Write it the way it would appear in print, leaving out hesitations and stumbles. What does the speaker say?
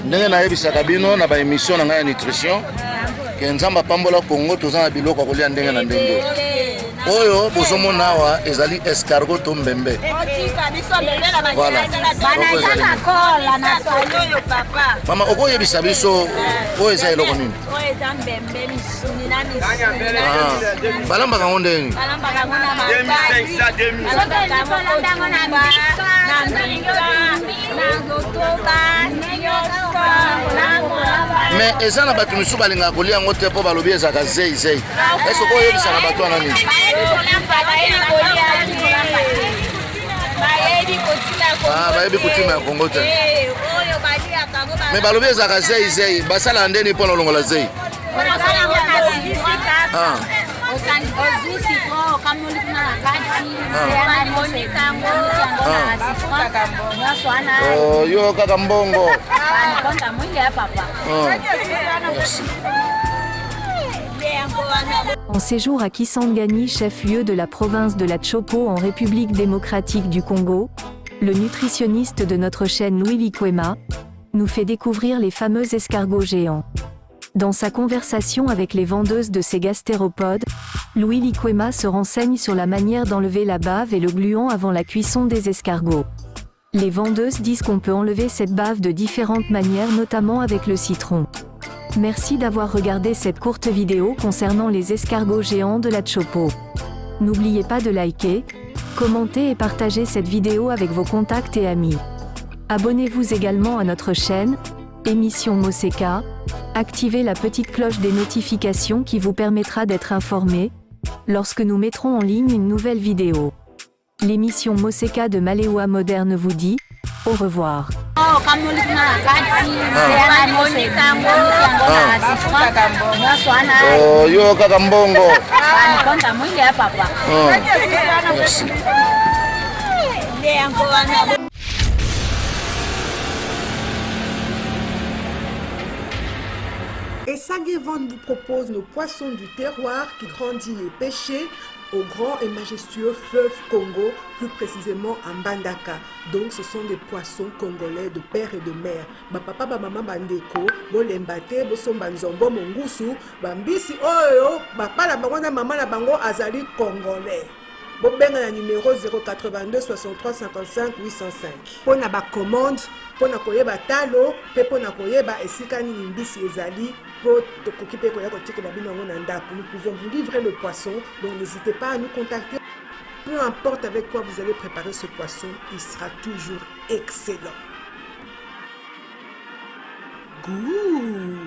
ndenge nayebisaka bino na baémission na ngai ya nutrition ke nzambe apambola Congo toza na biloko kolia ndenge na ndenge oyo bozomona awa ezali escargot to mbembe mama okoyebisa biso oyo eza eloko nini balambaka yango ndenge mais eza na bato misusu balingaka kolia yango te mpo balobi ezalaka zei ese okoyebisa na bato wana nini bayebi kotima ya Congo te mais balobi ezalaka zei basalaka ndeni mpo na olongola zei yo kaka mbongo. En séjour à Kisangani, chef-lieu de la province de la Tshopo en République démocratique du Congo, le nutritionniste de notre chaîne Louis Likwema nous fait découvrir les fameux escargots géants. Dans sa conversation avec les vendeuses de ces gastéropodes, Louis Likwema se renseigne sur la manière d'enlever la bave et le gluant avant la cuisson des escargots. Les vendeuses disent qu'on peut enlever cette bave de différentes manières, notamment avec le citron. Merci d'avoir regardé cette courte vidéo concernant les escargots géants de la Tshopo. N'oubliez pas de liker, commenter et partager cette vidéo avec vos contacts et amis. Abonnez-vous également à notre chaîne, Émission Moseka, activez la petite cloche des notifications qui vous permettra d'être informé lorsque nous mettrons en ligne une nouvelle vidéo. L'émission Moseka de Malewa Moderne vous dit au revoir. Yo kaka mbongo. Et Sagevon vous propose nos poissons du terroir qui grandit et pêchés au grand et majestueux fleuve Congo, plus précisément à Mbandaka. Donc ce sont des poissons congolais de père et de mère. Ba papa ba maman bandeko, bo lembate, bo somba nzombo mongusu, bambisi oyo, ba pala bango na maman na bango azali congolais. Bobenga na numéro 082 63 55 805. Pona ba commande, pona koyeba talo, pe pona koyeba esika ni mbisi ezali. Nous pouvons vous livrer le poisson, donc n'hésitez pas à nous contacter. Peu importe avec quoi vous allez préparer ce poisson, il sera toujours excellent. Goût.